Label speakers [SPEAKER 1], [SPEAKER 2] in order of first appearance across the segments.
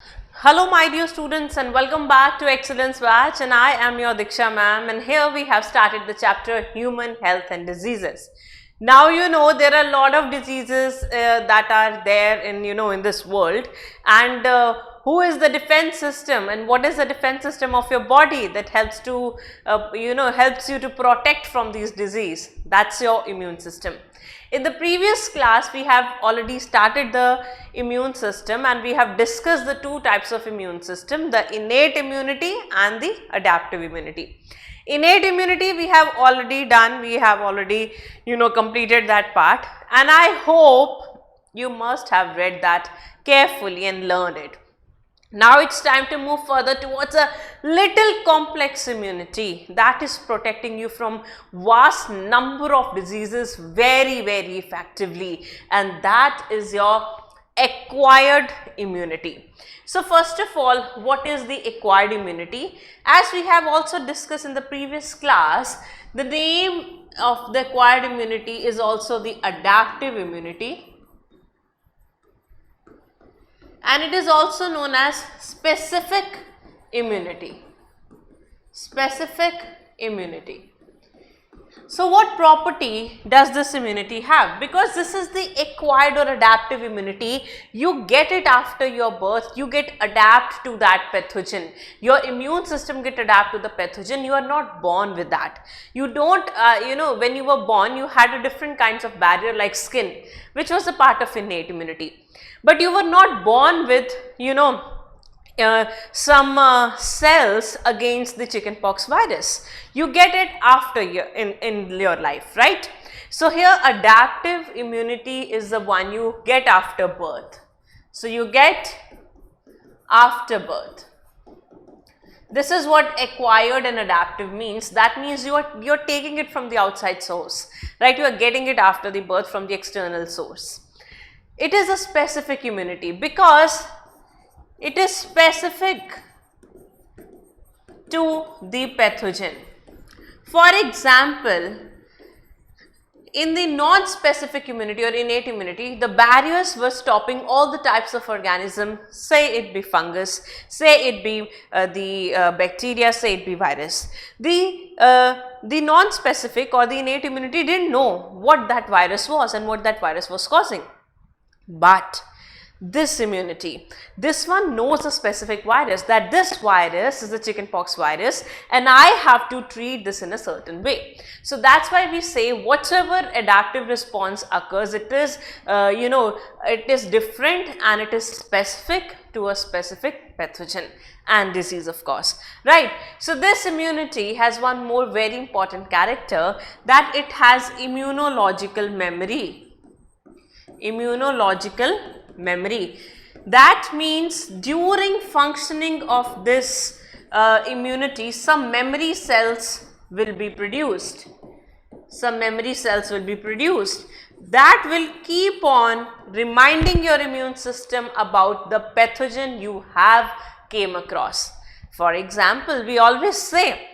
[SPEAKER 1] Hello my dear students and welcome back to Excellence Batch, and I am your Diksha ma'am, and here we have started the chapter Human Health and Diseases. Now you know there are a lot of diseases that are there in this world, and who is the defense system and what is the defense system of your body that helps to helps you to protect from these disease? That's your immune system. In the previous class, we have already started the immune system and we have discussed the two types of immune system, the innate immunity and the adaptive immunity. Innate immunity we have already done, we have already completed that part, and I hope you must have read that carefully and learned it. Now it's time to move further towards a little complex immunity that is protecting you from vast number of diseases very effectively, and that is your acquired immunity. So first of all, what is the acquired immunity? As we have also discussed in the previous class, the name of the acquired immunity is also the adaptive immunity, and it is also known as specific immunity. Specific immunity. So what property does this immunity have? Because this is the acquired or adaptive immunity, you get it after your birth, you get adapt to that pathogen. Your immune system get adapt to the pathogen, you are not born with that. You don't, when you were born, you had a different kinds of barrier like skin, which was a part of innate immunity. But you were not born with, some cells against the chickenpox virus. You get it after in your life, right? So here adaptive immunity is the one you get after birth. So you get after birth. This is what acquired and adaptive means. That means you're taking it from the outside source, right? You are getting it after the birth from the external source. It is a specific immunity because it is specific to the pathogen. For example, in the non-specific immunity or innate immunity, the barriers were stopping all the types of organism, say it be fungus, say it be the bacteria, say it be virus. The non-specific or the innate immunity didn't know what that virus was and what that virus was causing. But this immunity, this one knows a specific virus, that this virus is the chickenpox virus and I have to treat this in a certain way. So that's why we say whatever adaptive response occurs, it is it is different and it is specific to a specific pathogen and disease, of course, right? So this immunity has one more very important character, that it has immunological memory. Immunological memory. That means during functioning of this immunity, some memory cells will be produced. Some memory cells will be produced that will keep on reminding your immune system about the pathogen you have came across. For example, we always say,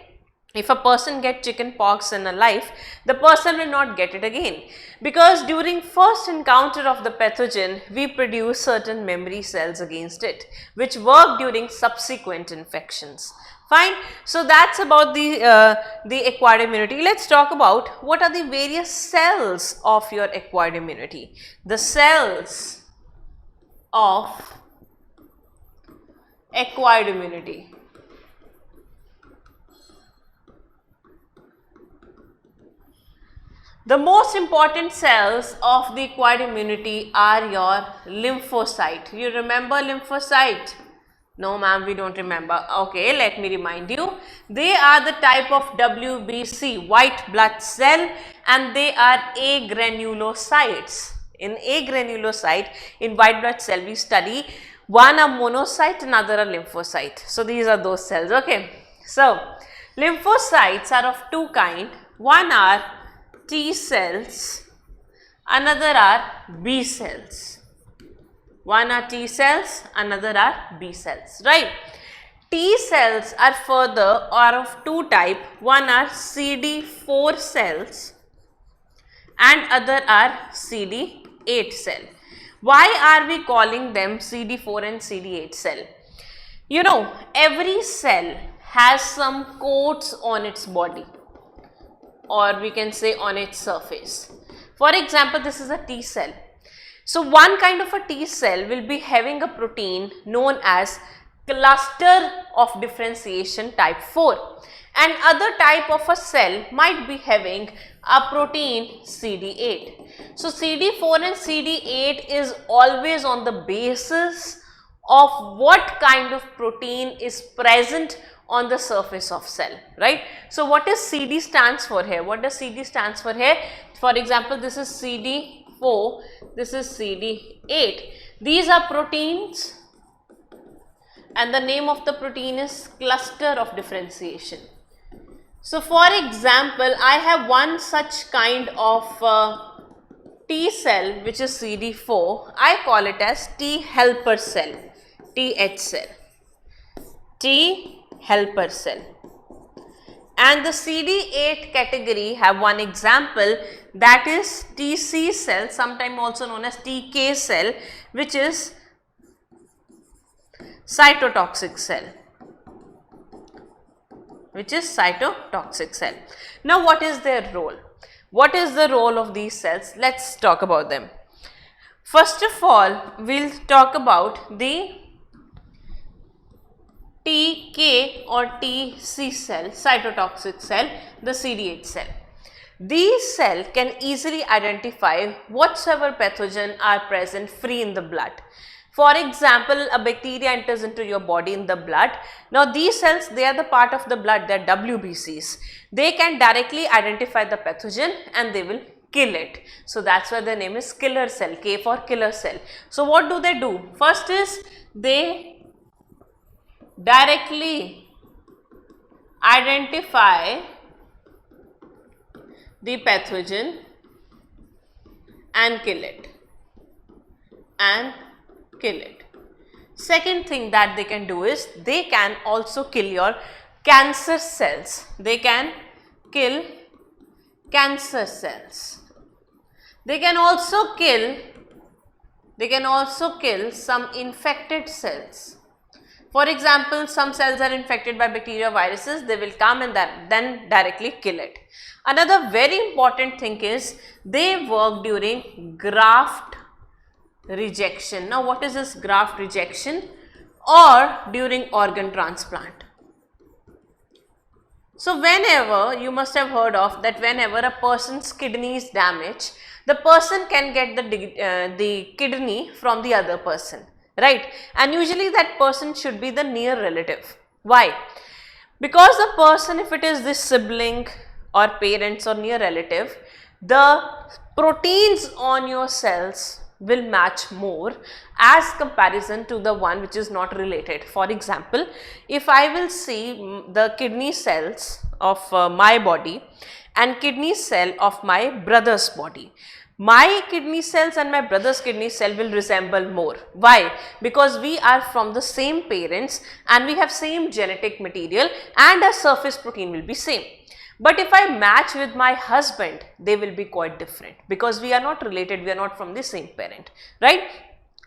[SPEAKER 1] if a person gets chickenpox in a life, the person will not get it again, because during first encounter of the pathogen, we produce certain memory cells against it, which work during subsequent infections. Fine. So that's about the acquired immunity. Let's talk about what are the various cells of your acquired immunity. The cells of acquired immunity. The most important cells of the acquired immunity are your lymphocyte. You remember lymphocyte? No ma'am, we don't remember. Okay, let me remind you. They are the type of WBC, white blood cell, and they are agranulocytes. In agranulocyte, in white blood cell, we study one a monocyte, another a lymphocyte. So these are those cells, okay. So lymphocytes are of two kinds. One are T cells, another are B cells. One are T cells, another are B cells, right? T cells are further are of two type. One are CD4 cells and other are CD8 cell. Why are we calling them CD4 and CD8 cell? You know, every cell has some coats on its body, or we can say on its surface. For example, this is a T cell. So one kind of a T cell will be having a protein known as cluster of differentiation type 4, and other type of a cell might be having a protein CD8. So CD4 and CD8 is always on the basis of what kind of protein is present on the surface of cell, right? So what is CD stands for here? What does CD stands for here? For example, this is CD4, this is CD8. These are proteins and the name of the protein is cluster of differentiation. So for example, I have one such kind of T cell which is CD4. I call it as T helper cell, TH cell, T helper cell. And the CD8 category have one example, that is TC cell, sometimes also known as TK cell, which is cytotoxic cell, Now what is their role? What is the role of these cells? Let's talk about them. First of all, we'll talk about the TK or TC cell, cytotoxic cell, the CD8 cell. These cells can easily identify whatsoever pathogen are present free in the blood. For example, a bacteria enters into your body in the blood. Now these cells, they are the part of the blood, they are WBCs. They can directly identify the pathogen and they will kill it. So that's why the name is killer cell, K for killer cell. So what do they do? First is they directly identify the pathogen and kill it. Second thing that they can do is they can also kill your cancer cells. They can kill cancer cells. They can also kill some infected cells. For example, some cells are infected by bacteria, viruses, they will come and then directly kill it. Another very important thing is they work during graft rejection. Now what is this graft rejection? Or during organ transplant. So whenever, you must have heard of that, whenever a person's kidney is damaged, the person can get the kidney from the other person, right? And usually that person should be the near relative. Why? Because the person, if it is this sibling or parents or near relative, the proteins on your cells will match more as comparison to the one which is not related. For example, if I will see the kidney cells of my body and kidney cell of my brother's body, my kidney cells and my brother's kidney cell will resemble more. Why? Because we are from the same parents and we have same genetic material and our surface protein will be same. But if I match with my husband, they will be quite different because we are not related, we are not from the same parent, right?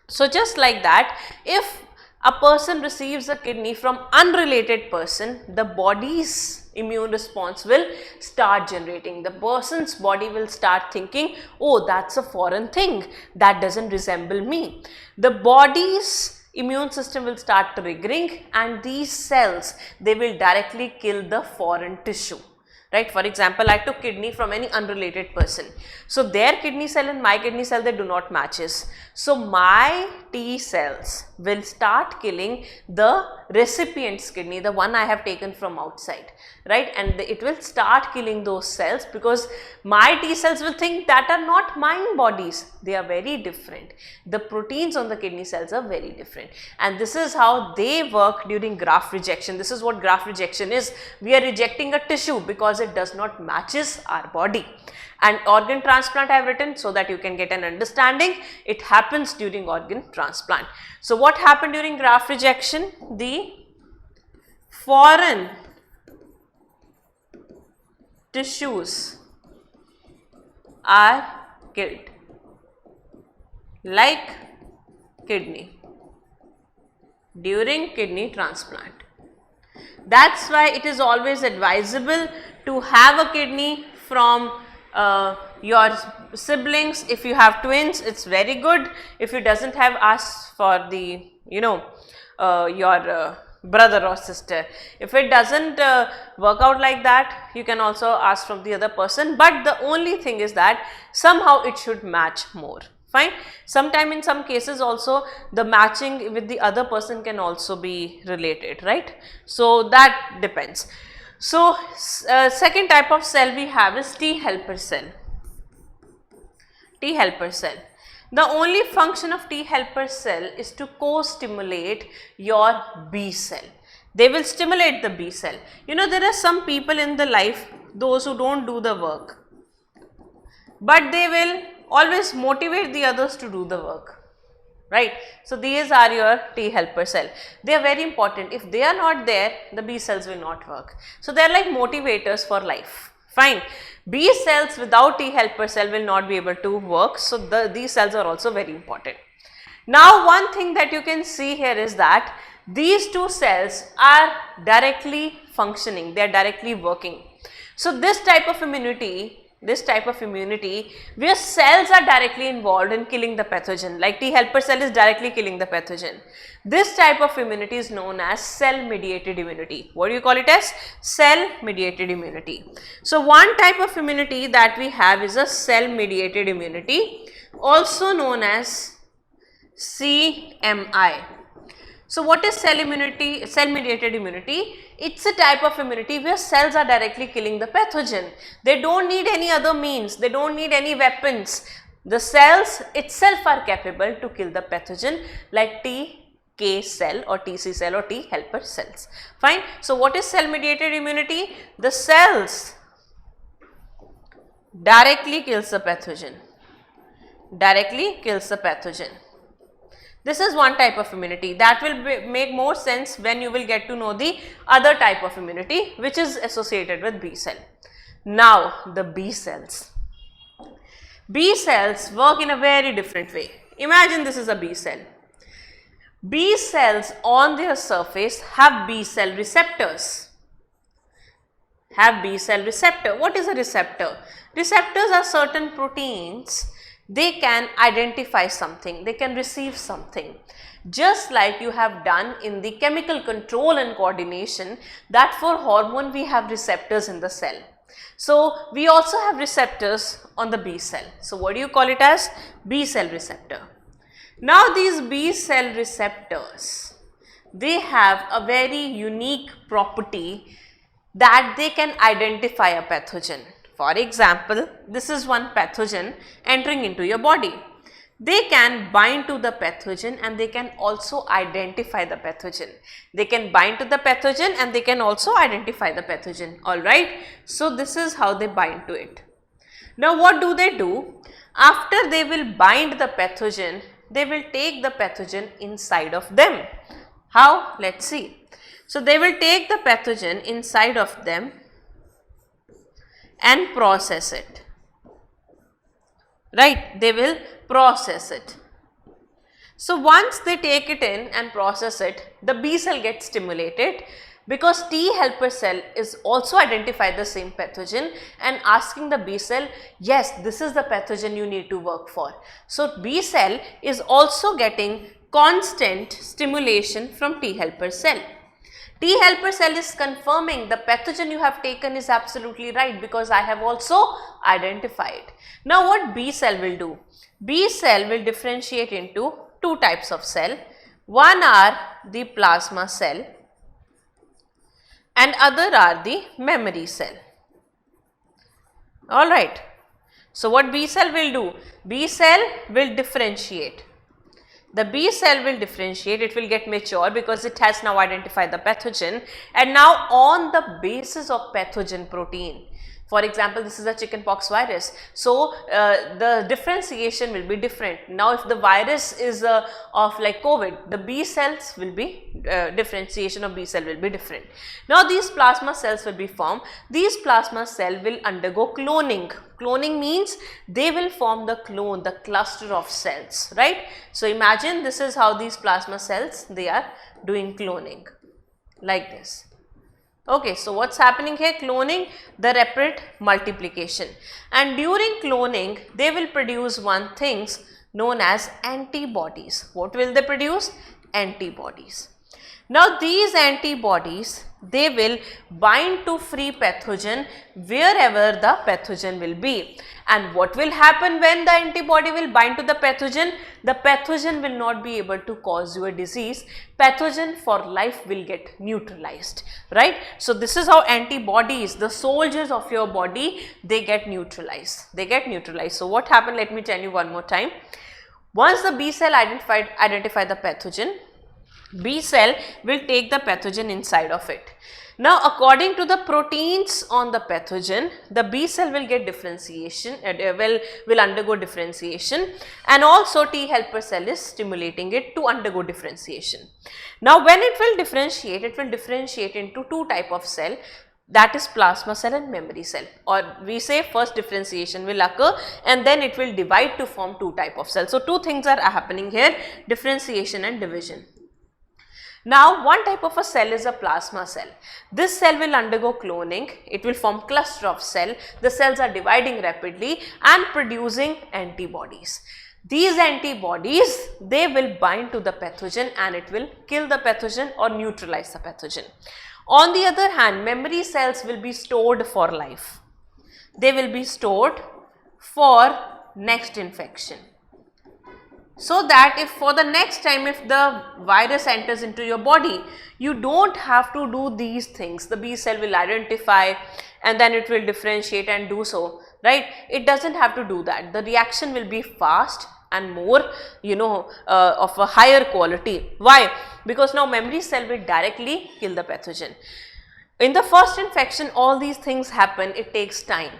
[SPEAKER 1] So just like that, if a person receives a kidney from unrelated person, the body's immune response will start generating. The person's body will start thinking, oh, that's a foreign thing, that doesn't resemble me. The body's immune system will start triggering and these cells, they will directly kill the foreign tissue. Right? For example, I took kidney from any unrelated person. So their kidney cell and my kidney cell, they do not matches. So my T cells will start killing the recipient's kidney, the one I have taken from outside, right? And it will start killing those cells because my T cells will think that are not mine bodies. They are very different. The proteins on the kidney cells are very different. And this is how they work during graft rejection. This is what graft rejection is. We are rejecting a tissue because it does not matches our body. And organ transplant I have written so that you can get an understanding. It happens during organ transplant. So what happened during graft rejection? The foreign tissues are killed, like kidney, during kidney transplant. That's why it is always advisable to have a kidney from your siblings. If you have twins, it's very good. If you doesn't have, ask for the, your brother or sister. If it doesn't work out like that, you can also ask from the other person, but the only thing is that somehow it should match more. Fine. Sometime in some cases also the matching with the other person can also be related, right? So that depends. So second type of cell we have is T helper cell. T helper cell. The only function of T helper cell is to co-stimulate your B cell. They will stimulate the B cell. You know, there are some people in the life, those who don't do the work, but they will always motivate the others to do the work, right? So these are your T helper cell. They are very important. If they are not there, the B cells will not work. So they are like motivators for life. Fine. B cells without T helper cell will not be able to work. So these cells are also very important. Now one thing that you can see here is that these two cells are directly functioning. They are directly working. So this type of immunity where cells are directly involved in killing the pathogen, like T helper cell is directly killing the pathogen. This type of immunity is known as cell mediated immunity. What do you call it as? Cell mediated immunity. So one type of immunity that we have is a cell mediated immunity, also known as CMI. So what is cell immunity, cell mediated immunity? It's a type of immunity where cells are directly killing the pathogen. They don't need any other means, they don't need any weapons. The cells itself are capable to kill the pathogen, like TK cell or TC cell or T helper cells. Fine. So what is cell mediated immunity? The cells directly kills the pathogen. Directly kills the pathogen. This is one type of immunity. That will make more sense when you will get to know the other type of immunity which is associated with B cell. Now the B cells. B cells work in a very different way. Imagine this is a B cell. B cells on their surface have B cell receptors. Have B cell receptor. What is a receptor? Receptors are certain proteins. They can identify something, they can receive something, just like you have done in the chemical control and coordination, that for hormone we have receptors in the cell. So we also have receptors on the B cell. So what do you call it as? B cell receptor. Now these B cell receptors, they have a very unique property that they can identify a pathogen. For example, this is one pathogen entering into your body. They can bind to the pathogen and they can also identify the pathogen. They can bind to the pathogen and they can also identify the pathogen. Alright. So this is how they bind to it. Now what do? After they will bind the pathogen, they will take the pathogen inside of them. How? Let's see. So they will take the pathogen inside of them and process it, right? They will process it. So once they take it in and process it, the B cell gets stimulated because T helper cell is also identify the same pathogen and asking the B cell, yes, this is the pathogen you need to work for. So B cell is also getting constant stimulation from T helper cell. T helper cell is confirming the pathogen you have taken is absolutely right because I have also identified. Now what B cell will do? B cell will differentiate into two types of cell. One are the plasma cell and other are the memory cell. Alright. So what B cell will do? B cell will differentiate. The B cell will differentiate, it will get mature because it has now identified the pathogen, and now on the basis of pathogen protein, For example, this is a chickenpox virus. So, the differentiation will be different. Now, if the virus is of like COVID, the B cells will be, differentiation of B cell will be different. Now, these plasma cells will be formed. These plasma cell will undergo cloning. Cloning means they will form the clone, the cluster of cells, right. So, imagine this is how these plasma cells, they are doing cloning like this. Okay, so what's happening here? Cloning, the rapid multiplication, and during cloning they will produce one things known as antibodies. What will they produce? Antibodies. Now these antibodies, they will bind to free pathogen wherever the pathogen will be. And what will happen when the antibody will bind to the pathogen? The pathogen will not be able to cause you a disease. Pathogen for life will get neutralized, right. So this is how antibodies, the soldiers of your body, they get neutralized. They get neutralized. So what happened? Let me tell you one more time. Once the B cell identify the pathogen, B cell will take the pathogen inside of it. Now, according to the proteins on the pathogen, the B cell will get differentiation, will undergo differentiation, and also T helper cell is stimulating it to undergo differentiation. Now, when it will differentiate into two type of cell, that is plasma cell and memory cell, or we say first differentiation will occur and then it will divide to form two type of cells. So, two things are happening here, differentiation and division. Now, one type of a cell is a plasma cell. This cell will undergo cloning, it will form cluster of cell, the cells are dividing rapidly and producing antibodies. These antibodies, they will bind to the pathogen and it will kill the pathogen or neutralize the pathogen. On the other hand, memory cells will be stored for life. They will be stored for next infection. So that if for the next time if the virus enters into your body, you don't have to do these things. The B cell will identify and then it will differentiate and do so, right. It doesn't have to do that. The reaction will be fast and more, of a higher quality. Why? Because now memory cell will directly kill the pathogen. In the first infection, all these things happen, it takes time.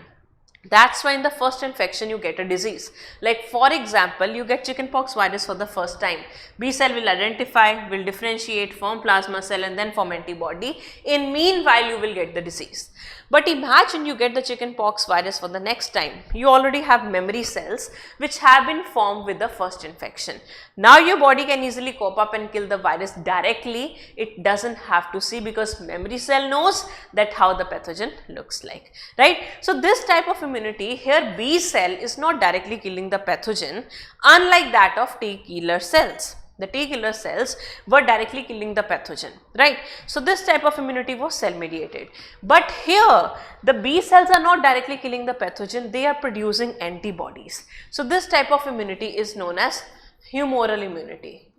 [SPEAKER 1] That's why in the first infection you get a disease. Like for example, you get chickenpox virus for the first time. B cell will identify, will differentiate, form plasma cell and then form antibody. In meanwhile, you will get the disease. But imagine you get the chickenpox virus for the next time. You already have memory cells which have been formed with the first infection. Now your body can easily cope up and kill the virus directly. It doesn't have to see because memory cell knows that how the pathogen looks like, right. So this type of immunity here, B cell is not directly killing the pathogen, unlike that of T killer cells. The T killer cells were directly killing the pathogen, right. So this type of immunity was cell mediated. But here the B cells are not directly killing the pathogen, they are producing antibodies. So this type of immunity is known as humoral immunity.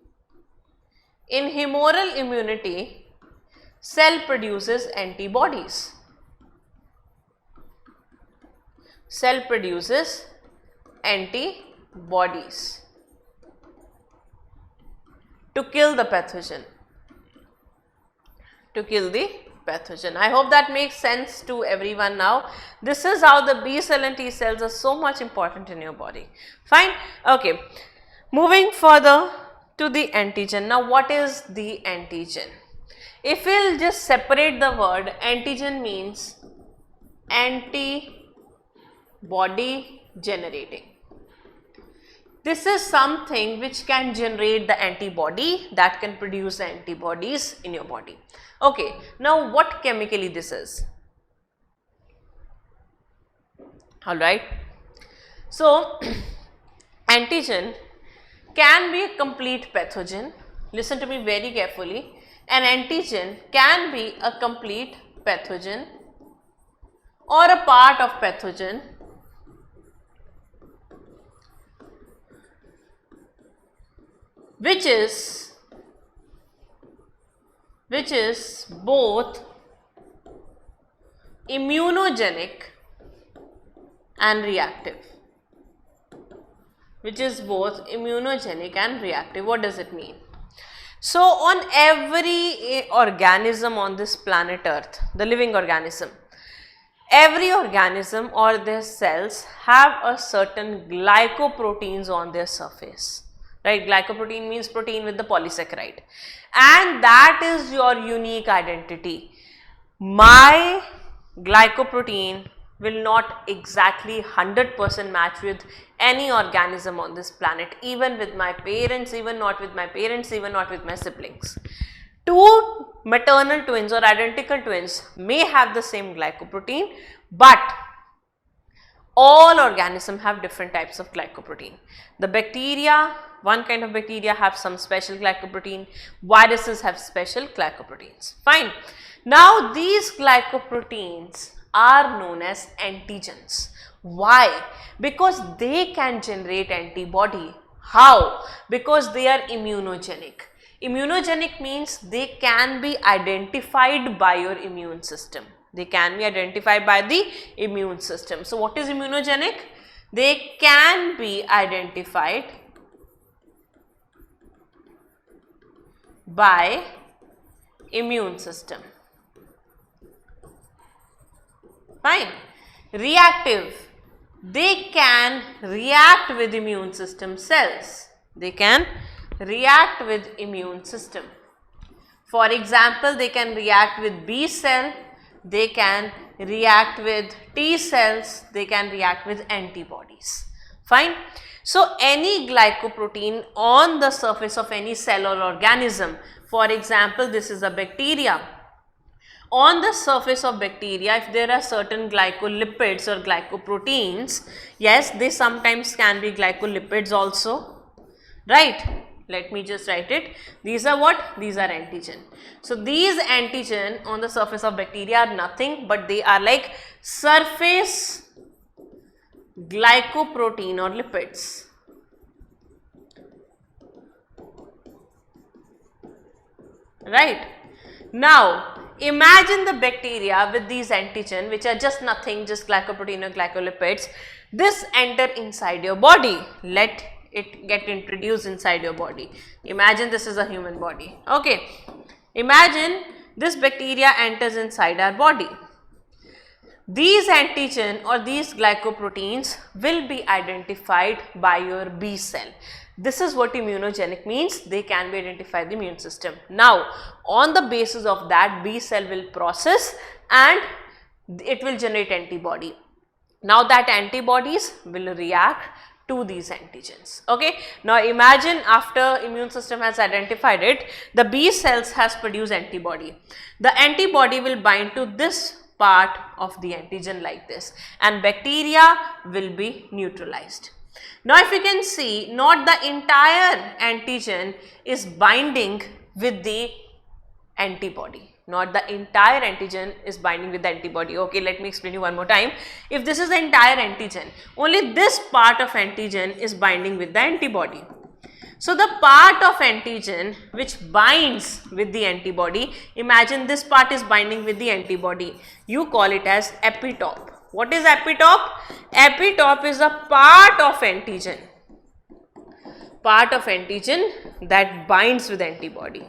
[SPEAKER 1] In humoral immunity, cell produces antibodies. Cell produces antibodies to kill the pathogen, I hope that makes sense to everyone now. This is how the B cell and T cells are so much important in your body. Fine. Okay. Moving further to the antigen. Now, what is the antigen? If we'll just separate the word, antigen means antibody generating. This is something which can generate the antibody that can produce the antibodies in your body. Okay, now what chemically this is? Alright. So, antigen can be a complete pathogen. Listen to me very carefully. An antigen can be a complete pathogen or a part of pathogen which is both immunogenic and reactive. What does it mean? So, on every organism on this planet Earth, the living organism, every organism or their cells have a certain glycoproteins on their surface, right? Glycoprotein means protein with the polysaccharide, and that is your unique identity. My glycoprotein will not exactly 100% match with any organism on this planet, even with my parents, even not with my parents, even not with my siblings. Two maternal twins or identical twins may have the same glycoprotein, but all organisms have different types of glycoprotein. The bacteria, one kind of bacteria have some special glycoprotein, viruses have special glycoproteins. Fine. Now these glycoproteins are known as antigens. Why? Because they can generate antibody. How? Because they are immunogenic. Immunogenic means they can be identified by your immune system. They can be identified by the immune system. So, what is immunogenic? They can be identified by immune system. Fine. Reactive. They can react with immune system cells. They can react with immune system. For example, they can react with B cell, they can react with T cells, they can react with antibodies. Fine. So, any glycoprotein on the surface of any cell or organism, for example, this is a bacteria. On the surface of bacteria, if there are certain glycolipids or glycoproteins, yes, they sometimes can be glycolipids also, right? Let me just write it. These are what? These are antigen. So, these antigen on the surface of bacteria are nothing but they are like surface glycoprotein or lipids. Right. Now, imagine the bacteria with these antigen which are just nothing, just glycoprotein or glycolipids. This enter inside your body. Let it get introduced inside your body. Imagine this is a human body. Okay. Imagine this bacteria enters inside our body. These antigen or these glycoproteins will be identified by your B cell. This is what immunogenic means. They can be identified by the immune system. Now, on the basis of that, B cell will process and it will generate antibody. Now, that antibodies will react to these antigens. Okay. Now, imagine after immune system has identified it, the B cells has produced antibody. The antibody will bind to this part of the antigen like this, and bacteria will be neutralized. Now, if you can see, not the entire antigen is binding with the antibody. Not the entire antigen is binding with the antibody. Okay, let me explain you one more time. If this is the entire antigen, only this part of antigen is binding with the antibody. So, the part of antigen which binds with the antibody, imagine this part is binding with the antibody. You call it as epitope. What is epitope? Epitope is a part of antigen. Part of antigen that binds with antibody.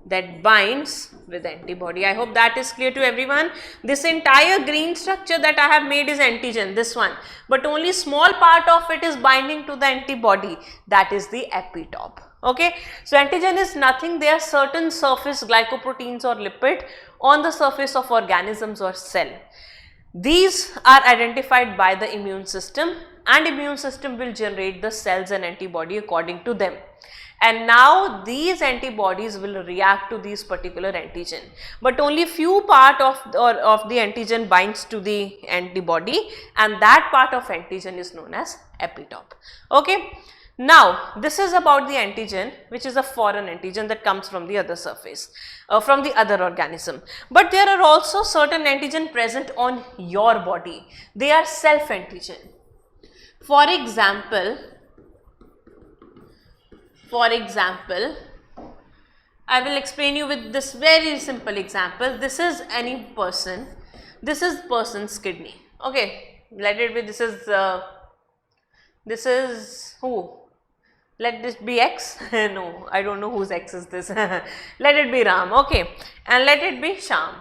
[SPEAKER 1] That binds with antibody. I hope that is clear to everyone. This entire green structure that I have made is antigen, this one, but only small part of it is binding to the antibody, that is the epitope. Okay. So, antigen is nothing, they are certain surface glycoproteins or lipid on the surface of organisms or cell. These are identified by the immune system, and immune system will generate the cells and antibody according to them. And now these antibodies will react to these particular antigen, but only few part of the antigen binds to the antibody, and that part of antigen is known as epitope. Okay. Now, this is about the antigen, which is a foreign antigen that comes from the other surface, from the other organism. But there are also certain antigen present on your body. They are self antigen. For example, I will explain you with this very simple example. This is any person. This is person's kidney. Okay, let it be. This is who? Let this be X. No, I don't know whose X is this. Let it be Ram. Okay, and let it be Sham.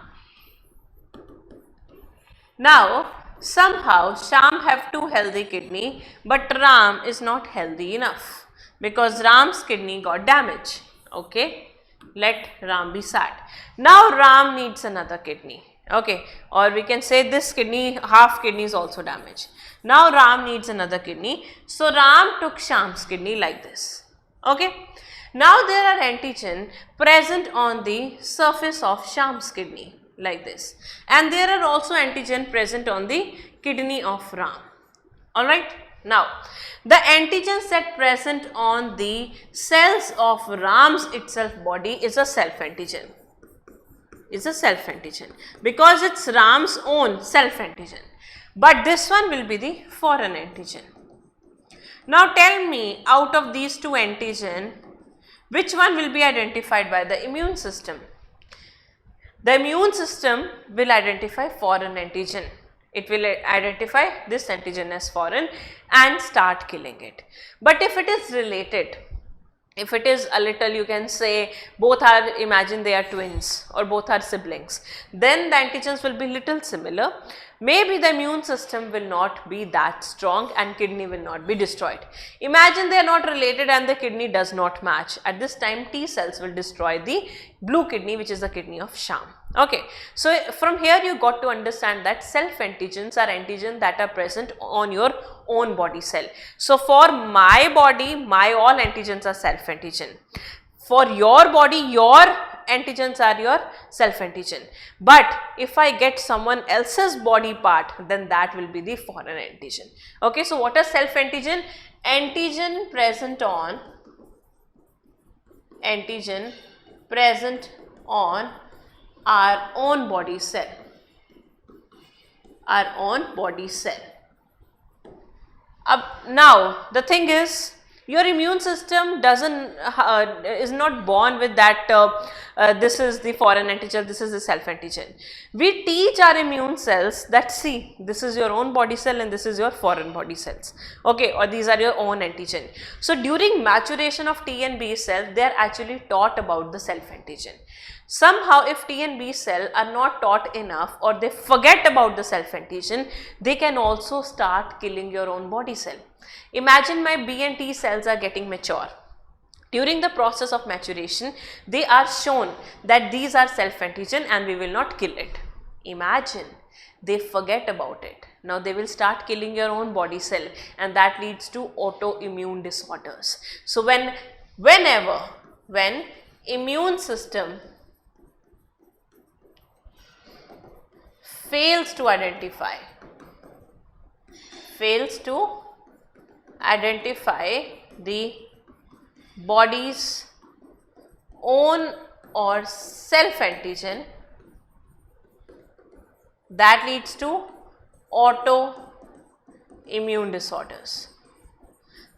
[SPEAKER 1] Now, somehow Sham have 2 healthy kidney, but Ram is not healthy enough because Ram's kidney got damaged. Okay, let Ram be sad. Now Ram needs another kidney. Okay, or we can say this kidney, half kidney is also damaged. Now Ram needs another kidney. So Ram took Sham's kidney like this. Okay. Now there are antigen present on the surface of Sham's kidney like this, and there are also antigen present on the kidney of Ram. Alright. Now the antigens that present on the cells of Ram's itself body is a self antigen. Is a self antigen because it's Ram's own self antigen, but this one will be the foreign antigen. Now tell me, out of these 2 antigen, which one will be identified by the immune system? The immune system will identify foreign antigen. It will identify this antigen as foreign and start killing it. But if it is related, if it is a little, you can say both are, imagine they are twins or both are siblings, then the antigens will be little similar. Maybe the immune system will not be that strong and kidney will not be destroyed. Imagine they are not related and the kidney does not match. At this time T cells will destroy the blue kidney, which is the kidney of Sham. Okay, so from here you got to understand that self antigens are antigens that are present on your own body cell. So for my body, my all antigens are self antigen. For your body, your antigens are your self antigen. But if I get someone else's body part, then that will be the foreign antigen. Okay, so what is self antigen? Antigen present on our own body cell. Our own body cell. Now the thing is, your immune system is not born with that this is the foreign antigen, this is the self antigen. We teach our immune cells that, see, this is your own body cell and this is your foreign body cells, okay, or these are your own antigen. So during maturation of T and B cells, they are actually taught about the self antigen. Somehow if T and B cell are not taught enough or they forget about the self antigen, they can also start killing your own body cell. Imagine my B and T cells are getting mature. During the process of maturation, they are shown that these are self antigen and we will not kill it. Imagine they forget about it. Now they will start killing your own body cell and that leads to autoimmune disorders. So when immune system fails to identify the body's own or self antigen, that leads to autoimmune disorders.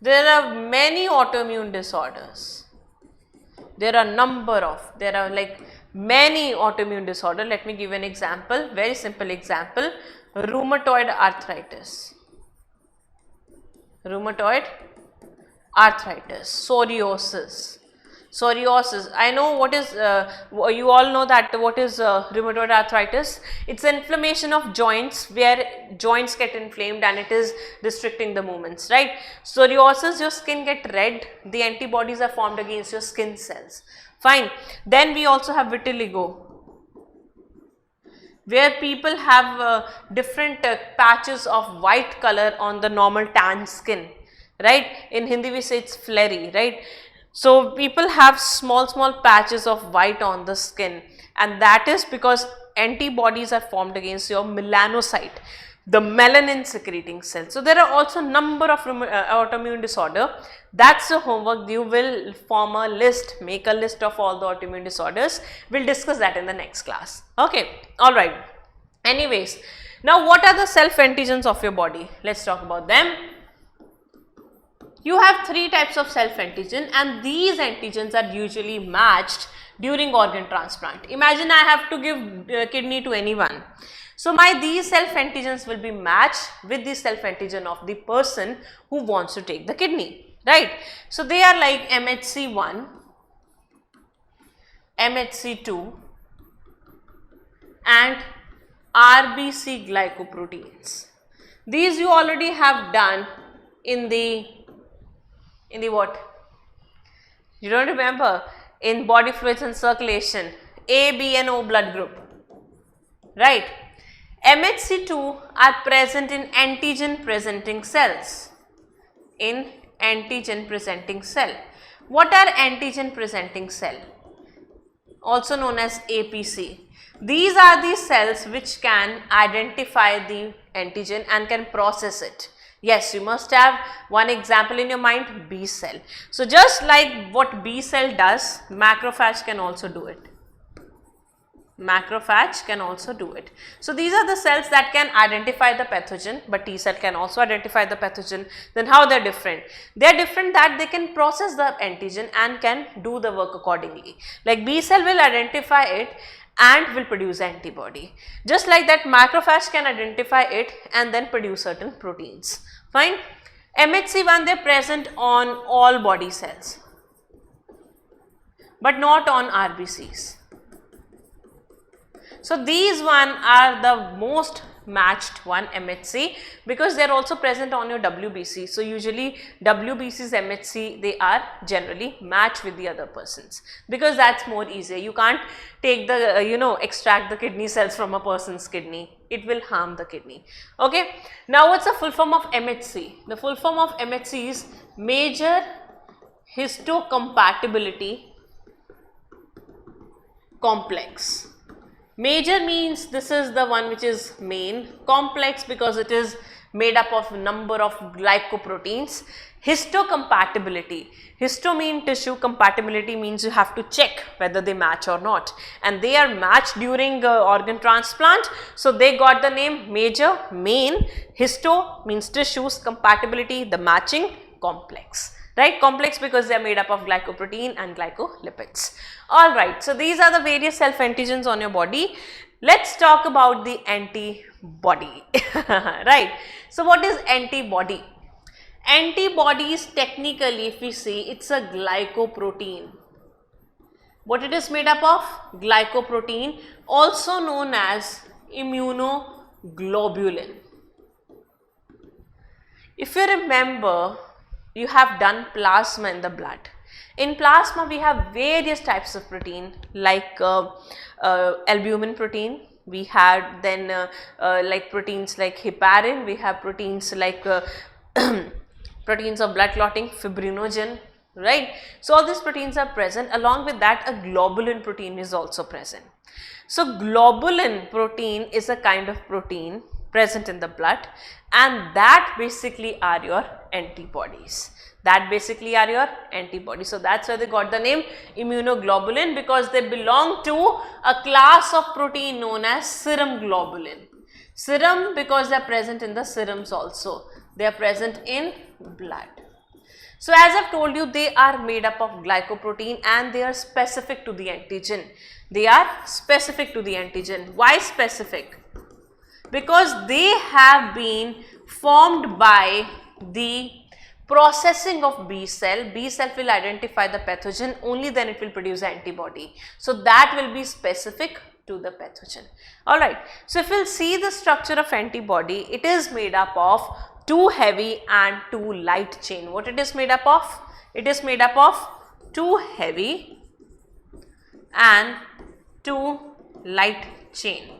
[SPEAKER 1] There are many autoimmune disorders. There are many autoimmune disorders. Let me give an example, very simple example. Rheumatoid arthritis, psoriasis. I know what is, you all know that what is rheumatoid arthritis. It's an inflammation of joints where joints get inflamed and it is restricting the movements, right? Psoriasis, your skin get red, the antibodies are formed against your skin cells. Fine. Then we also have vitiligo, where people have different patches of white color on the normal tan skin, right? In Hindi we say it's flary, right? So people have small patches of white on the skin, and that is because antibodies are formed against your melanocyte, the melanin secreting cells. So there are also number of autoimmune disorder. That's the homework. You will form a list, make a list of all the autoimmune disorders. We'll discuss that in the next class. Okay, alright. Anyways, now what are the self antigens of your body? Let's talk about them. You have 3 types of self antigen, and these antigens are usually matched during organ transplant. Imagine I have to give kidney to anyone. So these self antigens will be matched with the self antigen of the person who wants to take the kidney, right? So they are like MHC1, MHC2 and RBC glycoproteins. These you already have done in the what? You don't remember? In body fluids and circulation, A, B and O blood group, right? MHC2 are present in antigen presenting cells. In antigen presenting cell. What are antigen presenting cell? Also known as APC. These are the cells which can identify the antigen and can process it. Yes, you must have one example in your mind, B cell. So just like what B cell does, macrophage can also do it. Macrophage can also do it. So these are the cells that can identify the pathogen, but T cell can also identify the pathogen. Then how they are different? They are different that they can process the antigen and can do the work accordingly. Like B cell will identify it and will produce antibody. Just like that, macrophage can identify it and then produce certain proteins. Fine. MHC1, they are present on all body cells, but not on RBCs. So these one are the most matched one, MHC, because they are also present on your WBC. So usually WBC's MHC, they are generally matched with the other persons, because that's more easier. You can't take the extract the kidney cells from a person's kidney. It will harm the kidney. Okay. Now what's the full form of MHC? The full form of MHC is major histocompatibility complex. Major means this is the one which is main, complex because it is made up of a number of glycoproteins. Histocompatibility. Histo mean tissue, compatibility means you have to check whether they match or not, and they are matched during organ transplant. So they got the name major, main. Histo means tissues, compatibility, the matching, complex. Right, complex because they are made up of glycoprotein and glycolipids. Alright, so these are the various self antigens on your body. Let's talk about the antibody. Right, so what is antibody? Antibodies, technically if we see, it's a glycoprotein. What it is made up of? Glycoprotein, also known as immunoglobulin. If you remember, you have done plasma in the blood. In plasma, we have various types of protein like albumin protein. We had then like proteins like heparin. We have proteins like proteins of blood clotting, fibrinogen, right? So all these proteins are present. Along with that, a globulin protein is also present. So globulin protein is a kind of protein present in the blood, and that basically are your antibodies. That basically are your antibodies. So that's why they got the name immunoglobulin, because they belong to a class of protein known as serum globulin. Serum because they are present in the serums also. They are present in blood. So as I've told you, they are made up of glycoprotein and they are specific to the antigen. They are specific to the antigen. Why specific? Because they have been formed by the processing of B cell. B cell will identify the pathogen, only then it will produce antibody. So that will be specific to the pathogen. Alright, so if we'll see the structure of antibody, it is made up of 2 heavy and 2 light chain. What it is made up of? It is made up of 2 heavy and 2 light chain.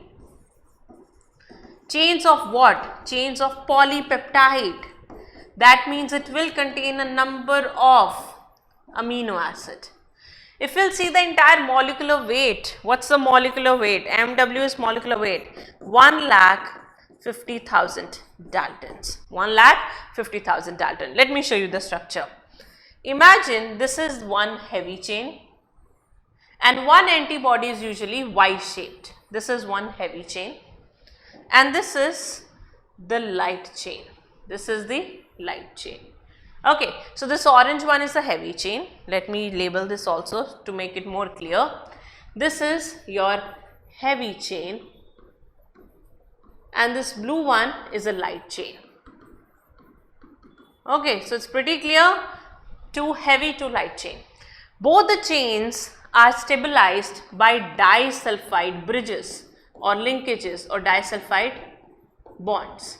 [SPEAKER 1] Chains of what? Chains of polypeptide. That means it will contain a number of amino acid. If we'll see the entire molecular weight, what's the molecular weight? MW is molecular weight, 1,50,000 Daltons. 1,50,000 Dalton. Let me show you the structure. Imagine this is one heavy chain and one antibody is usually Y-shaped. This is one heavy chain and this is the light chain. This is the light chain. Okay, so this orange one is a heavy chain. Let me label this also to make it more clear. This is your heavy chain and this blue one is a light chain. Okay, so it's pretty clear. 2 heavy, 2 light chain. Both the chains are stabilized by disulfide bridges. or linkages or disulfide bonds.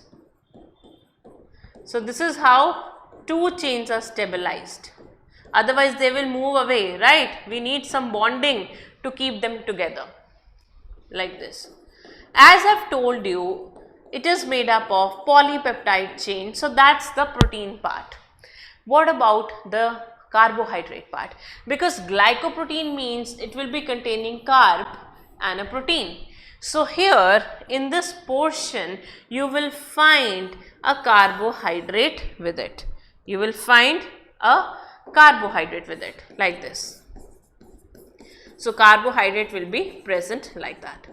[SPEAKER 1] So this is how two chains are stabilized. Otherwise they will move away, right? We need some bonding to keep them together like this. As I've told you, it is made up of polypeptide chain. So that's the protein part. What about the carbohydrate part? Because glycoprotein means it will be containing carb and a protein. So here in this portion you will find a carbohydrate with it. You will find a carbohydrate with it like this. So carbohydrate will be present like that.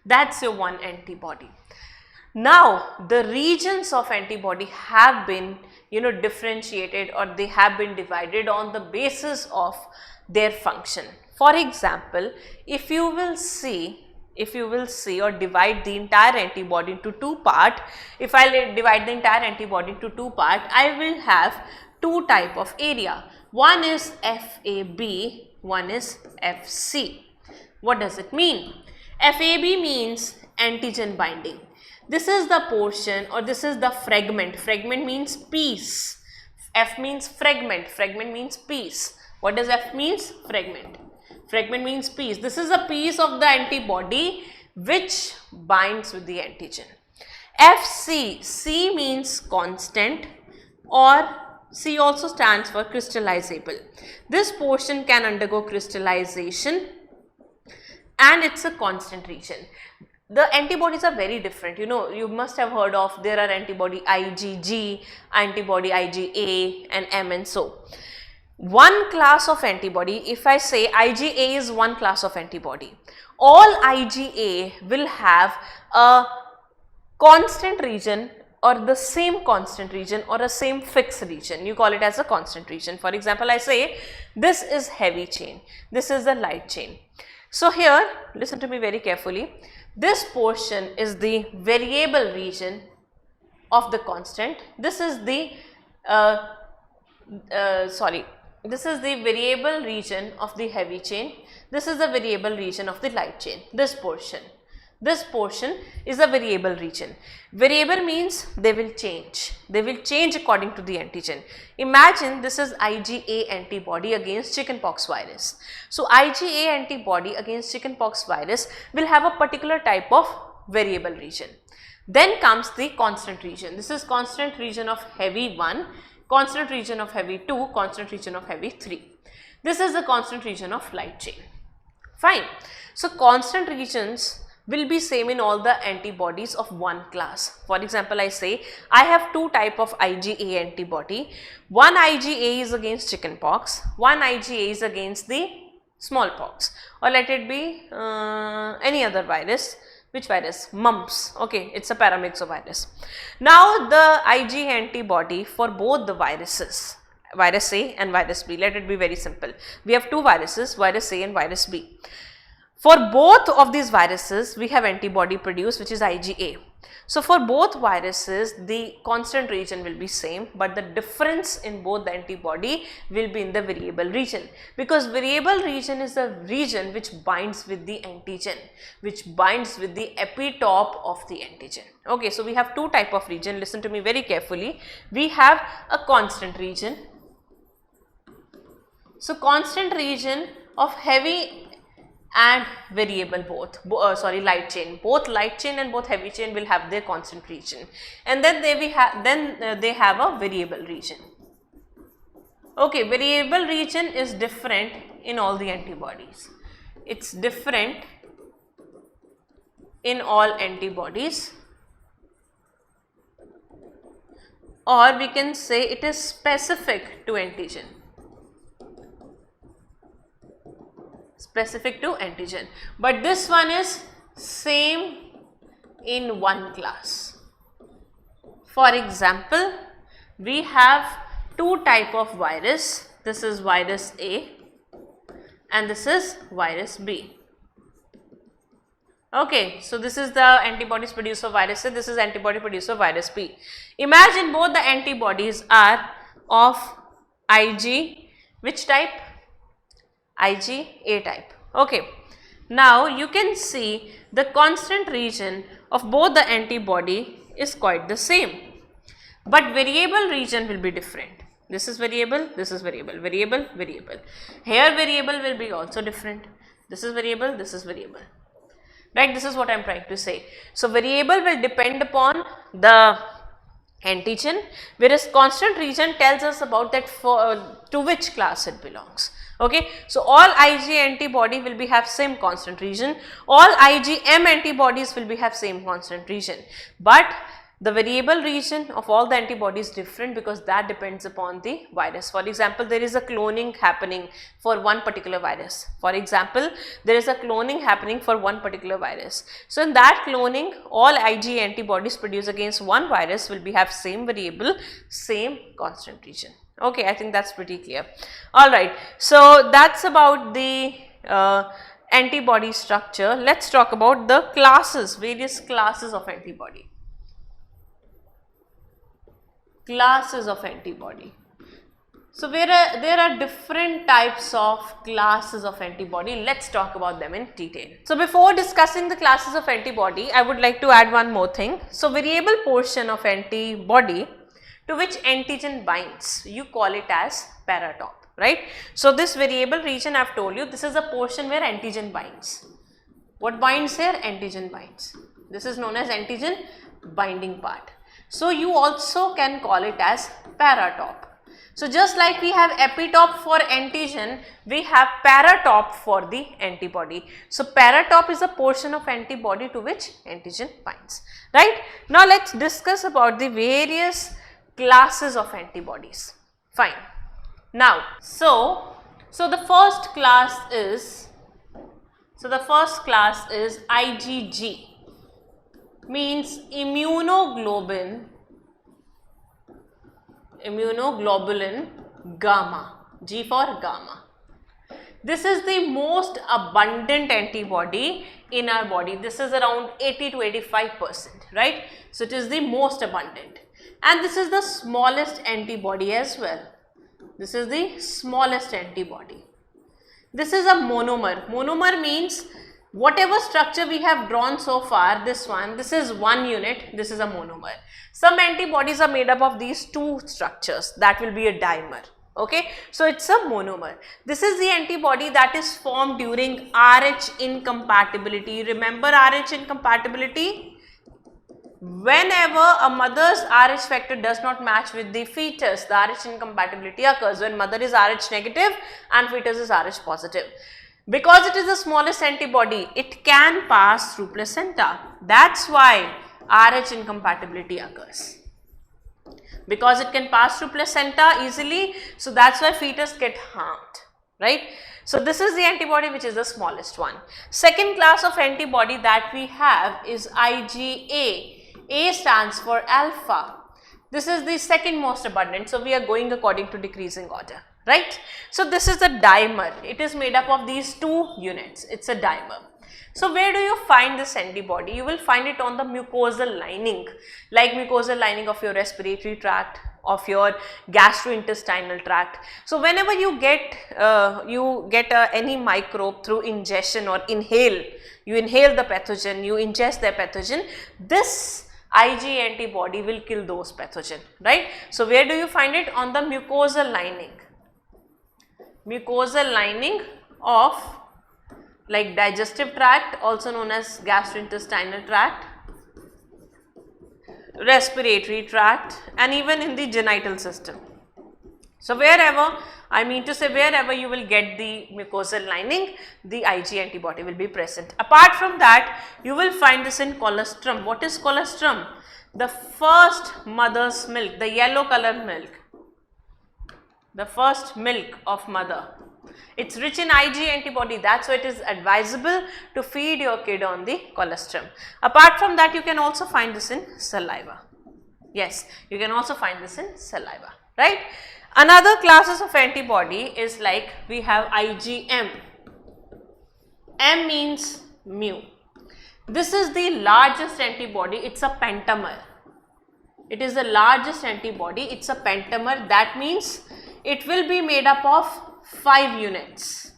[SPEAKER 1] That's your one antibody. Now the regions of antibody have been differentiated, or they have been divided on the basis of their function. For example, if you will see or divide the entire antibody into two parts, if I divide the entire antibody into two parts, I will have two type of area. One is FAB, one is FC. What does it mean? FAB means antigen binding. This is the portion, or this is the fragment. Fragment means piece. F means fragment. Fragment means piece. What does F means? Fragment. Fragment means piece. This is a piece of the antibody which binds with the antigen. FC, C means constant, or C also stands for crystallizable. This portion can undergo crystallization and it's a constant region. The antibodies are very different. You must have heard of, there are antibody IgG, antibody IgA and M and so. One class of antibody, if I say IgA is one class of antibody, all IgA will have a constant region or the same constant region or a same fixed region. You call it as a constant region. For example, I say this is heavy chain, this is the light chain. So here, listen to me very carefully. This portion is the variable region of the constant. This is the this is the variable region of the heavy chain. This is the variable region of the light chain. This portion is a variable region. Variable means they will change. They will change according to the antigen. Imagine this is IgA antibody against chickenpox virus. So IgA antibody against chickenpox virus will have a particular type of variable region. Then comes the constant region. This is constant region of heavy 1, constant region of heavy 2, constant region of heavy 3. This is the constant region of light chain. Fine. So constant regions will be same in all the antibodies of one class. For example, I say I have two type of IgA antibody. One IgA is against chickenpox, one IgA is against the smallpox, or let it be any other virus. Which virus? Mumps. Okay, it's a paramyxovirus. Now the IgA antibody for both the viruses, virus A and virus B, let it be very simple. We have two viruses, virus A and virus B. For both of these viruses, we have antibody produced, which is IgA. So for both viruses, the constant region will be same, but the difference in both the antibody will be in the variable region, because variable region is the region which binds with the antigen, which binds with the epitope of the antigen. Okay, so we have two type of region. Listen to me very carefully. We have a constant region. So constant region of heavy and variable light chain. Both light chain and both heavy chain will have their constant region, and then they have a variable region. Okay, variable region is different in all the antibodies. It's different in all antibodies, or we can say it is specific to antigen. Specific to antigen, but this one is same in one class. For example, we have two type of virus. This is virus A and this is virus B. Okay, so this is the antibodies produced for virus A, this is antibody produced for virus B. Imagine both the antibodies are of Ig, which type? IgA type. Okay, Now you can see the constant region of both the antibody is quite the same, but variable region will be different. This is variable, this is variable, variable, variable. Here variable will be also different. This is variable, this is variable. Right, this is what I am trying to say. So variable will depend upon the antigen, whereas constant region tells us about that to which class it belongs. Okay, so all Ig antibody will be have same constant region, all IgM antibodies will be have same constant region, but the variable region of all the antibodies is different because that depends upon the virus. For example, there is a cloning happening for one particular virus. For example, there is a cloning happening for one particular virus. So in that cloning, all Ig antibodies produced against one virus will be have same variable, same constant region. Okay, I think that's pretty clear. Alright, so that's about the antibody structure. Let's talk about the classes, various classes of antibody. Classes of antibody. So there are different types of classes of antibody. Let's talk about them in detail. So before discussing the classes of antibody, I would like to add one more thing. So variable portion of antibody to which antigen binds, you call it as paratop, right? So this variable region I have told you, this is a portion where antigen binds. What binds here? Antigen binds. This is known as antigen binding part. So you also can call it as paratop. So just like we have epitope for antigen, we have paratop for the antibody. So paratop is a portion of antibody to which antigen binds, right? Now let's discuss about the various classes of antibodies. Fine. Now, so the first class is IgG. Means immunoglobulin gamma, G for gamma. This is the most abundant antibody in our body. This is around 80 to 85%, right? So it is the most abundant, and this is the smallest antibody as well. This is the smallest antibody. This is a monomer. Monomer means whatever structure we have drawn so far, this is one unit, this is a monomer. Some antibodies are made up of these two structures, that will be a dimer. Okay, so it's a monomer. This is the antibody that is formed during Rh incompatibility. Remember Rh incompatibility? Whenever a mother's Rh factor does not match with the fetus, the Rh incompatibility occurs when mother is Rh negative and fetus is Rh positive. Because it is the smallest antibody, it can pass through placenta. That's why Rh incompatibility occurs. Because it can pass through placenta easily, so that's why fetus get harmed, right? So this is the antibody which is the smallest one. Second class of antibody that we have is IgA. A stands for alpha. This is the second most abundant, so we are going according to decreasing order. Right? So this is a dimer. It is made up of these two units. It's a dimer. So where do you find this antibody? You will find it on the mucosal lining, like mucosal lining of your respiratory tract, of your gastrointestinal tract. So whenever you get any microbe through ingestion or inhale, you inhale the pathogen, you ingest the pathogen, this Ig antibody will kill those pathogen, right? So where do you find it? On the mucosal lining. Mucosal lining of like digestive tract, also known as gastrointestinal tract, respiratory tract, and even in the genital system. So wherever, I mean to say wherever you will get the mucosal lining, the Ig antibody will be present. Apart from that, you will find this in colostrum. What is colostrum? The first mother's milk, the yellow color milk. The first milk of mother. It's rich in Ig antibody, that's why it is advisable to feed your kid on the colostrum. Apart from that, you can also find this in saliva. Yes, you can also find this in saliva, right? Another classes of antibody is like we have IgM. M means mu. This is the largest antibody, it's a pentamer. It is the largest antibody, it's a pentamer. That means it will be made up of 5 units.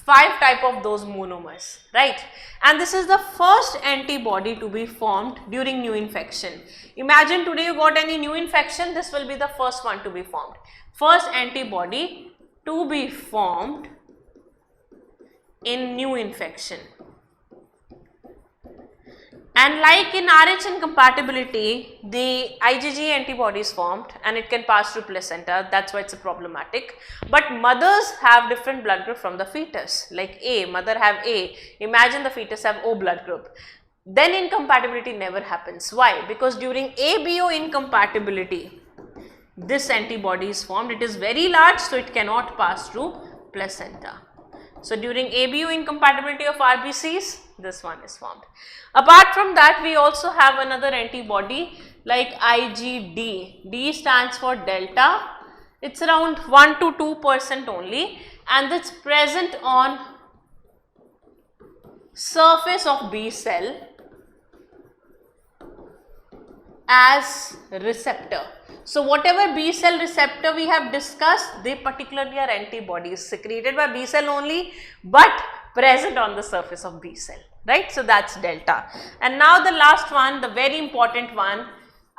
[SPEAKER 1] 5 type of those monomers, right? And this is the first antibody to be formed during new infection. Imagine today you got any new infection, this will be the first one to be formed. First antibody to be formed in new infection. And like in RH incompatibility, the IgG antibody is formed and it can pass through placenta, that's why it's a problematic. But mothers have different blood group from the fetus, like A, mother have A, imagine the fetus have O blood group. Then incompatibility never happens. Why? Because during ABO incompatibility, this antibody is formed, it is very large, so it cannot pass through placenta. So during ABO incompatibility of RBCs, this one is formed. Apart from that, we also have another antibody like IgD. D stands for delta. It's around 1 to 2% only, and it's present on surface of B cell as receptor. So whatever B cell receptor we have discussed, they particularly are antibodies secreted by B cell only, but present on the surface of B cell, right? So that's delta. And now the last one, the very important one,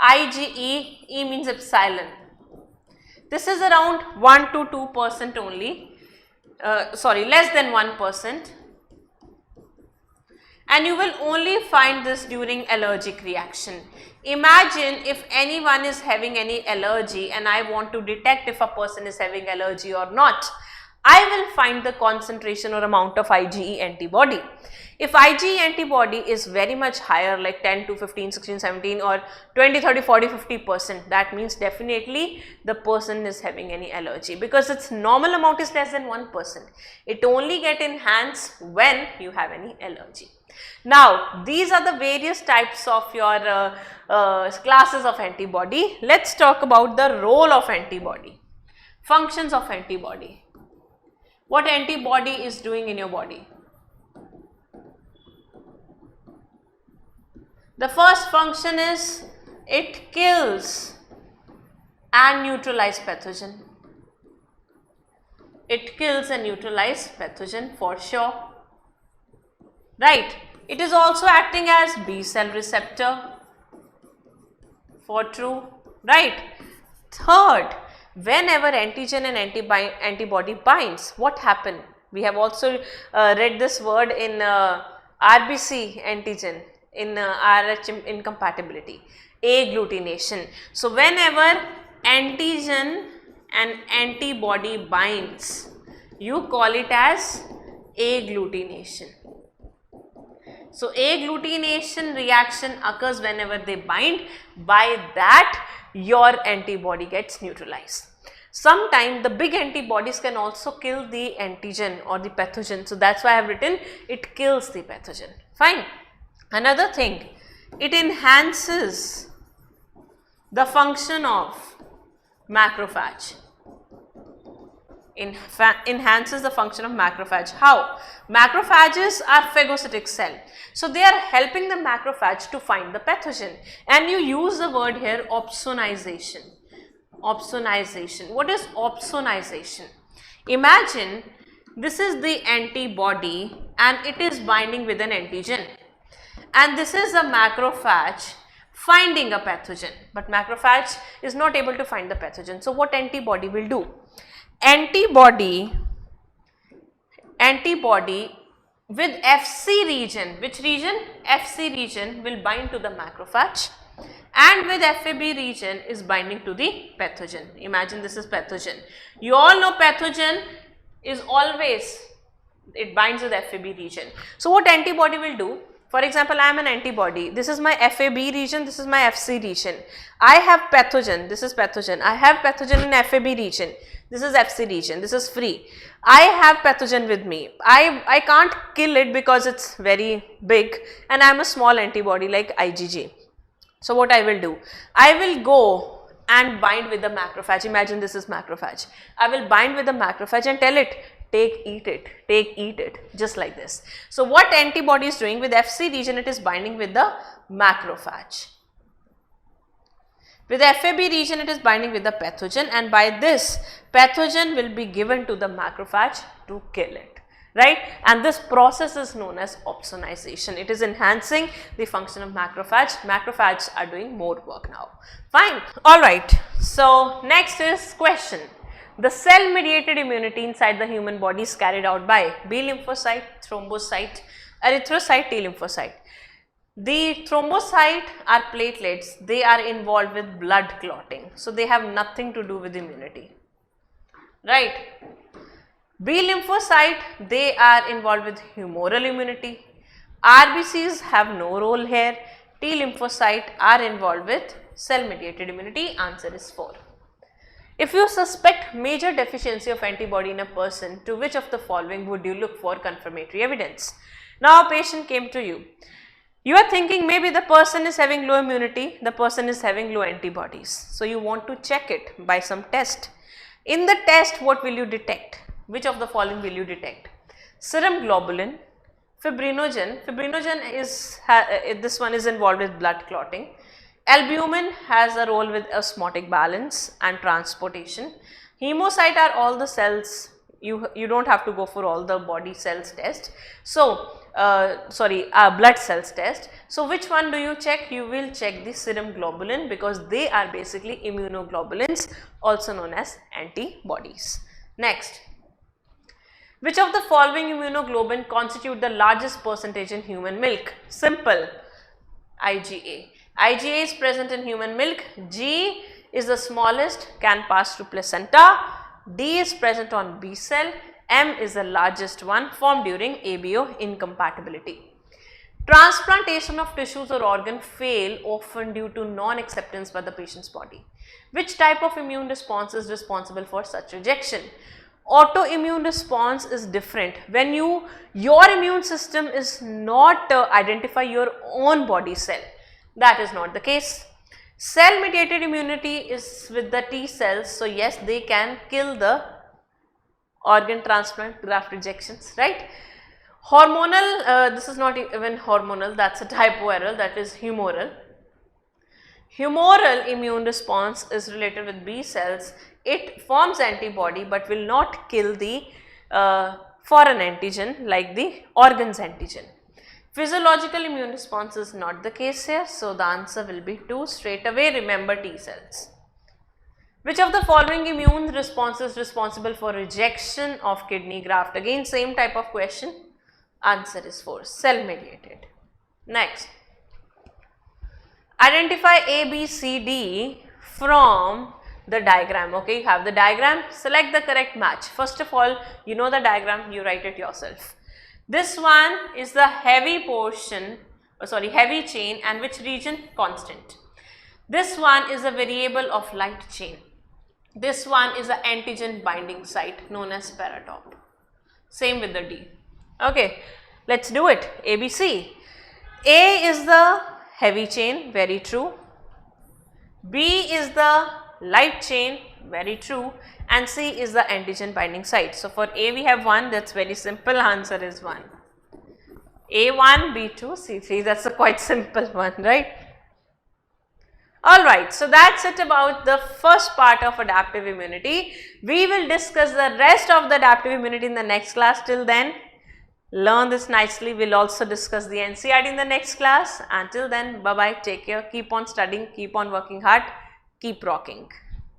[SPEAKER 1] IgE, E means epsilon. This is around 1 to 2% only, less than 1%. And you will only find this during allergic reaction. Imagine if anyone is having any allergy and I want to detect if a person is having allergy or not. I will find the concentration or amount of IgE antibody. If IgE antibody is very much higher, like 10 to 15, 16, 17 or 20, 30, 40, 50%, that means definitely the person is having any allergy, because its normal amount is less than 1%. It only get enhanced when you have any allergy. Now, these are the various types of your classes of antibody. Let's talk about the role of antibody, functions of antibody. What antibody is doing in your body? The first function is it kills and neutralizes pathogen. It kills and neutralizes pathogen for sure, right? It is also acting as B cell receptor for true, right? Third, whenever antigen and antibody binds, what happen? We have also read this word in RBC antigen, in RH incompatibility, agglutination. So whenever antigen and antibody binds, you call it as agglutination. So agglutination reaction occurs whenever they bind, by that your antibody gets neutralized. Sometimes the big antibodies can also kill the antigen or the pathogen, so that's why I have written it kills the pathogen. Fine. Another thing, it enhances the function of macrophage. Enhances the function of macrophage. How? Macrophages are phagocytic cell. So they are helping the macrophage to find the pathogen, and you use the word here opsonization. Opsonization. What is opsonization? Imagine this is the antibody and it is binding with an antigen, and this is a macrophage finding a pathogen, but macrophage is not able to find the pathogen. So what antibody will do? Antibody with FC region, which region? FC region will bind to the macrophage, and with FAB region is binding to the pathogen. Imagine this is pathogen. You all know pathogen is always, it binds with FAB region. So what antibody will do? For example, I am an antibody, this is my FAB region, this is my FC region. I have pathogen, this is pathogen. I have pathogen in FAB region, this is FC region, this is free. I have pathogen with me. I can't kill it because it's very big, and I am a small antibody like IgG. So what I will do? I will go and bind with the macrophage. Imagine this is macrophage. I will bind with the macrophage and tell it, take, eat it, just like this. So what antibody is doing with FC region? It is binding with the macrophage. With the FAB region, it is binding with the pathogen, and by this pathogen will be given to the macrophage to kill it. right? And this process is known as opsonization. It is enhancing the function of macrophage. Macrophages are doing more work now. Fine. All right. So next is question. The cell mediated immunity inside the human body is carried out by B lymphocyte, thrombocyte, erythrocyte, T lymphocyte. The thrombocyte are platelets. They are involved with blood clotting. So they have nothing to do with immunity, right? B lymphocyte, they are involved with humoral immunity. RBCs have no role here. T lymphocyte are involved with cell mediated immunity. Answer is 4. If you suspect major deficiency of antibody in a person, to which of the following would you look for confirmatory evidence? Now a patient came to you. You are thinking maybe the person is having low immunity, the person is having low antibodies. So you want to check it by some test. In the test, what will you detect? Which of the following will you detect? Serum globulin, fibrinogen. Fibrinogen is, this one is involved with blood clotting. Albumin has a role with osmotic balance and transportation. Hemocyte are all the cells, you don't have to go for all the body cells test. So, blood cells test. So, which one do you check? You will check the serum globulin because they are basically immunoglobulins, also known as antibodies. Next, which of the following immunoglobulin constitute the largest percentage in human milk? Simple, IgA. IgA is present in human milk, G is the smallest, can pass through placenta, D is present on B cell, M is the largest one, formed during ABO incompatibility. Transplantation of tissues or organ fail often due to non-acceptance by the patient's body. Which type of immune response is responsible for such rejection? Autoimmune response is different. When your immune system is not identify your own body cell. That is not the case. Cell mediated immunity is with the T cells. So yes, they can kill the organ transplant graft rejections, right? Hormonal, this is not even hormonal, that's a typo error, that is humoral. Humoral immune response is related with B cells. It forms antibody but will not kill the foreign antigen like the organ's antigen. Physiological immune response is not the case here. So, the answer will be 2 straight away. Remember T cells. Which of the following immune response is responsible for rejection of kidney graft? Again same type of question. Answer is 4, cell mediated. Next, identify A, B, C, D from the diagram. Okay, you have the diagram, select the correct match. First of all, you know the diagram, you write it yourself. This one is the heavy portion, heavy chain, and which region? Constant. This one is a variable of light chain. This one is the antigen binding site known as paratop. Same with the D. Okay, let's do it. ABC. A is the heavy chain, very true. B is the light chain, very true, and C is the antigen binding site. So, for A we have 1, that's very simple, answer is 1. A1, B2, C3, that's a quite simple one, right? Alright, so that's it about the first part of adaptive immunity. We will discuss the rest of the adaptive immunity in the next class. Till then, learn this nicely. We will also discuss the NCERT in the next class. Until then, bye-bye, take care, keep on studying, keep on working hard, keep rocking.